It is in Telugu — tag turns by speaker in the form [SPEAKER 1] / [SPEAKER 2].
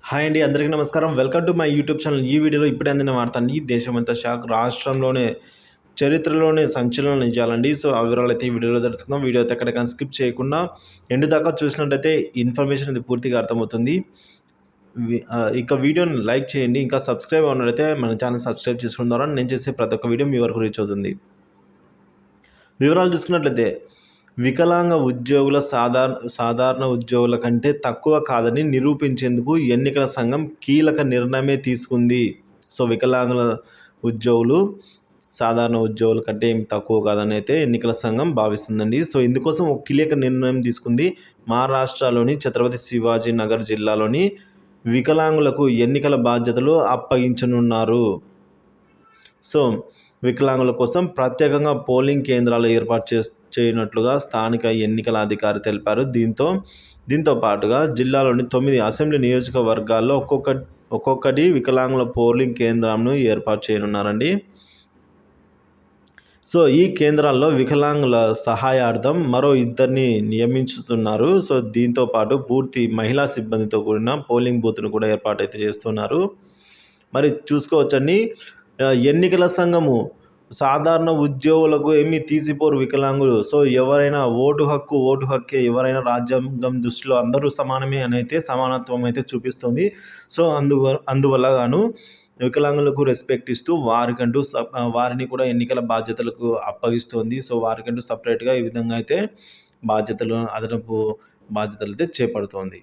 [SPEAKER 1] హాయ్ అండి, అందరికీ నమస్కారం. Welcome to my YouTube channel. ఈ వీడియోలో ఇప్పుడే అందిన వార్త అండి. దేశమంతా షాక్, రాష్ట్రంలోనే చరిత్రలోనే సంచలనం నిజాలండి. సో ఆ వివరాలు అయితే ఈ వీడియోలో తెలుసుకుందాం. వీడియో అయితే ఎక్కడికైనా స్కిప్ చేయకుండా ఎండ్ దాకా చూసినట్టయితే ఇన్ఫర్మేషన్ ఇది పూర్తిగా అర్థమవుతుంది. ఇక వీడియోని లైక్ చేయండి. ఇంకా సబ్స్క్రైబ్ అన్నట్లయితే మన ఛానల్ సబ్స్క్రైబ్ చేసుకోవడం ద్వారా నేను చేసే ప్రతి ఒక్క వీడియో మీ వరకు రీచ్ అవుతుంది. వివరాలు చూసుకున్నట్లయితే వికలాంగ ఉద్యోగుల సాధారణ ఉద్యోగుల కంటే తక్కువ కాదని నిరూపించేందుకు ఎన్నికల సంఘం కీలక నిర్ణయమే తీసుకుంది. సో వికలాంగుల ఉద్యోగులు సాధారణ ఉద్యోగుల కంటే ఏమి తక్కువ కాదని అయితే ఎన్నికల సంఘం భావిస్తుందండి. సో ఇందుకోసం ఒక కీలక నిర్ణయం తీసుకుంది. మహారాష్ట్రలోని ఛత్రపతి శివాజీ నగర్ జిల్లాలోని వికలాంగులకు ఎన్నికల బాధ్యతలు అప్పగించనున్నారు. సో వికలాంగుల కోసం ప్రత్యేకంగా పోలింగ్ కేంద్రాలు ఏర్పాటు చేయనట్లుగా స్థానిక ఎన్నికల అధికారి తెలిపారు. దీంతో పాటుగా జిల్లాలోని 9 అసెంబ్లీ నియోజకవర్గాల్లో ఒక్కొక్కటి వికలాంగుల పోలింగ్ కేంద్రంను ఏర్పాటు చేయనున్నారండి. సో ఈ కేంద్రాల్లో వికలాంగుల సహాయార్థం మరో 2 నియమించుతున్నారు. సో దీంతో పాటు పూర్తి మహిళా సిబ్బందితో కూడిన పోలింగ్ బూత్ను కూడా ఏర్పాటు అయితే చేస్తున్నారు. మరి చూసుకోవచ్చండి, ఎన్నికల సంఘము సాధారణ ఉద్యోగులకు ఏమీ తీసిపోరు వికలాంగులు. సో ఎవరైనా ఓటు హక్కే, ఎవరైనా రాజ్యాంగం దృష్టిలో అందరూ సమానమే అని అయితే సమానత్వం అయితే చూపిస్తుంది. సో అందువల్ల గాను వికలాంగులకు రెస్పెక్ట్ ఇస్తూ వారిని కూడా ఎన్నికల బాధ్యతలకు అప్పగిస్తోంది. సో వారికంటూ సపరేట్గా ఈ విధంగా అయితే అదనపు బాధ్యతలు అయితే చేపడుతోంది.